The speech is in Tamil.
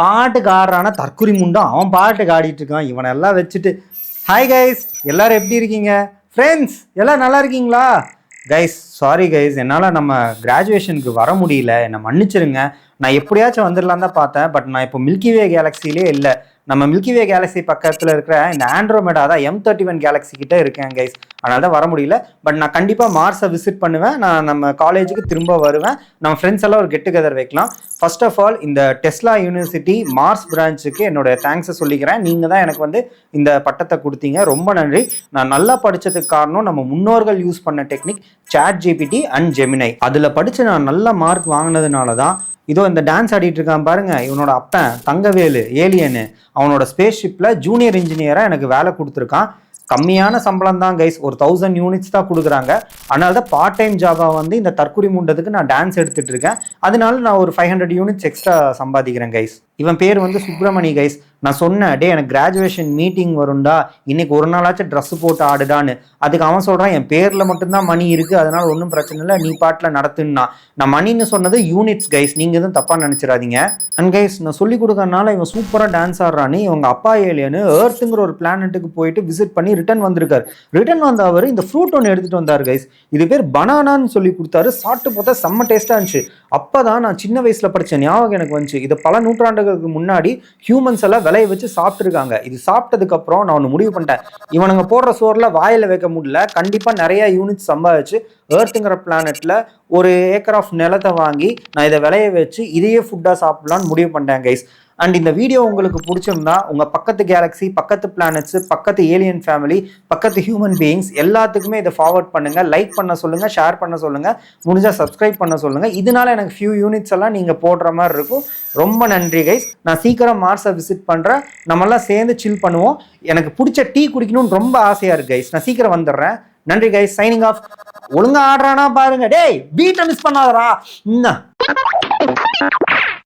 பாட்டுக்கு ஆடுறானா தற்குறி முண்டும் அவன் பாட்டுக்கு ஆடிட்டு இருக்கான். இவனை எல்லாம் வச்சுட்டு ஹாய் கைஸ், எல்லாரும் எப்படி இருக்கீங்க? ஃப்ரெண்ட்ஸ் எல்லாம் நல்லா இருக்கீங்களா? கைஸ் சாரி கைஸ், என்னால் நம்ம கிராஜுவேஷனுக்கு வர முடியல, என்னை மன்னிச்சிருங்க. நான் எப்படியாச்சும் வந்துடலாம் தான் பார்த்தேன். பட் நான் இப்போ மில்கிவே கேலக்சிலே இல்லை. நம்ம மில்கிவே கேலக்சி பக்கத்தில் இருக்கிற இந்த ஆண்ட்ரோமெடா தான் M31 கேலக்சி கிட்ட இருக்கேன் கைஸ். அதனால தான் வர முடியல. பட் நான் கண்டிப்பாக மார்ஸை விசிட் பண்ணுவேன். நான் நம்ம காலேஜுக்கு திரும்ப வருவேன். நம்ம ஃப்ரெண்ட்ஸ் எல்லாம் ஒரு கெட் டுகெதர் வைக்கலாம். ஃபர்ஸ்ட் ஆஃப் ஆல் இந்த டெஸ்லா யூனிவர்சிட்டி மார்ஸ் பிரான்ச்சுக்கு என்னோட தேங்க்ஸை சொல்லிக்கிறேன். நீங்கள் தான் எனக்கு வந்து இந்த பட்டத்தை கொடுத்தீங்க, ரொம்ப நன்றி. நான் நல்லா படித்ததுக்கு காரணம் நம்ம முன்னோர்கள் யூஸ் பண்ண டெக்னிக் ChatGPT அண்ட் ஜெமினை. அதில் படித்து நான் நல்ல மார்க் வாங்கினதுனால தான் இதோ இந்த டான்ஸ் ஆடிட்டு இருக்கான் பாருங்க, இவனோட அப்பன் தங்கவேலு ஏலியனு, அவனோட ஸ்பேஸ் ஷிப்ல ஜூனியர் இன்ஜினியரா எனக்கு வேலை கொடுத்துருக்கான். கம்மியான சம்பளம் தான் கைஸ், ஒரு 1000 யூனிட்ஸ் தான் கொடுக்குறாங்க. அதனால தான் பார்ட் டைம் ஜாபா வந்து இந்த தற்குறி முண்டதுக்கு நான் டான்ஸ் எடுத்துட்டு இருக்கேன். அதனால நான் ஒரு 500 யூனிட்ஸ் எக்ஸ்ட்ரா சம்பாதிக்கிறேன் கைஸ். இவன் பேர் வந்து சுப்பிரமணி கைஸ். நான் சொன்னேன், டே எனக்கு கிராஜுவேஷன் மீட்டிங் வரும்டா, இன்னைக்கு ஒரு நாளாச்சும் ட்ரெஸ் போட்டு ஆடுடான்னு. அதுக்கு அவன் சொல்றான், என் பேர்ல மட்டும்தான் மணி இருக்கு, அதனால ஒன்றும் பிரச்சனை இல்லை, நீ பாட்டில் நடத்துன்னா. நான் மணின்னு சொன்னது யூனிட்ஸ் கைஸ், நீங்க எதுவும் தப்பா நினைச்சிடாதீங்க. அண்ட் கைஸ் நான் சொல்லி கொடுக்கறனால இவன் சூப்பரா டான்ஸ் ஆடுறான்னு இவங்க அப்பா ஏலியனு ஏர்த்துங்கிற ஒரு பிளானட்டுக்கு போயிட்டு விசிட் பண்ணி ரிட்டர்ன் வந்திருக்காரு. ரிட்டர்ன் வந்த அவர் இந்த ஃப்ரூட் ஒன்று எடுத்துட்டு வந்தார் கைஸ். இது பேர் பனானான்னு சொல்லி கொடுத்தாரு. சாப்பிட்டு பார்த்தா செம்ம டேஸ்டா இருந்துச்சு. அப்பதான் நான் சின்ன வயசுல படிச்ச ஞாபகம் எனக்கு வந்துச்சு. இது பல நூற்றாண்டுகளுக்கு முன்னாடி ஹியூமன்ஸ் எல்லாம் விளைய வச்சு சாப்பிட்டுருக்காங்க. இது சாப்பிட்டதுக்கு அப்புறம் நான் ஒன்று முடிவு பண்ணிட்டேன், இவனுங்க போடுற சோறுல வாயில வைக்க முடியல, கண்டிப்பா நிறைய யூனிட் சம்பாதிச்சு ஏர்த்துங்கிற பிளானட்ல ஒரு ஏக்கர் ஆஃப் நிலத்தை வாங்கி நான் இதை விளைய வச்சு இதையே ஃபுட்டா சாப்பிடலான்னு முடிவு பண்ணிட்டேன் கைஸ். அண்ட் இந்த வீடியோ உங்களுக்கு பிடிச்சிருந்தா உங்க பக்கத்து கேலக்ஸி, பக்கத்து பிளானட்ஸ், பக்கத்து ஏலியன் ஃபேமிலி, பக்கத்து ஹியூமன் பீயிங்ஸ் எல்லாத்துக்குமே இதை ஃபார்வர்ட் பண்ணுங்க, லைக் பண்ண சொல்லுங்க, ஷேர் பண்ண சொல்லுங்க, முடிஞ்சா சப்ஸ்கிரைப் பண்ண சொல்லுங்க. இதனால எனக்கு ஃபியூ யூனிட்ஸ் எல்லாம் நீங்க போடுற மாதிரி இருக்கும். ரொம்ப நன்றி கைஸ். நான் சீக்கிரம் மார்ஸை விசிட் பண்றேன், நம்ம எல்லாம் சேர்ந்து சில் பண்ணுவோம். எனக்கு பிடிச்ச டீ குடிக்கணும்னு ரொம்ப ஆசையா இருக்கு கைஸ். நான் சீக்கிரம் வந்துடுறேன். நன்றி கைஸ், சைனிங் ஆஃப். ஒழுங்கா ஆடுறானா பாருங்க, டேய் பீட்டை மிஸ் பண்ணாதடா.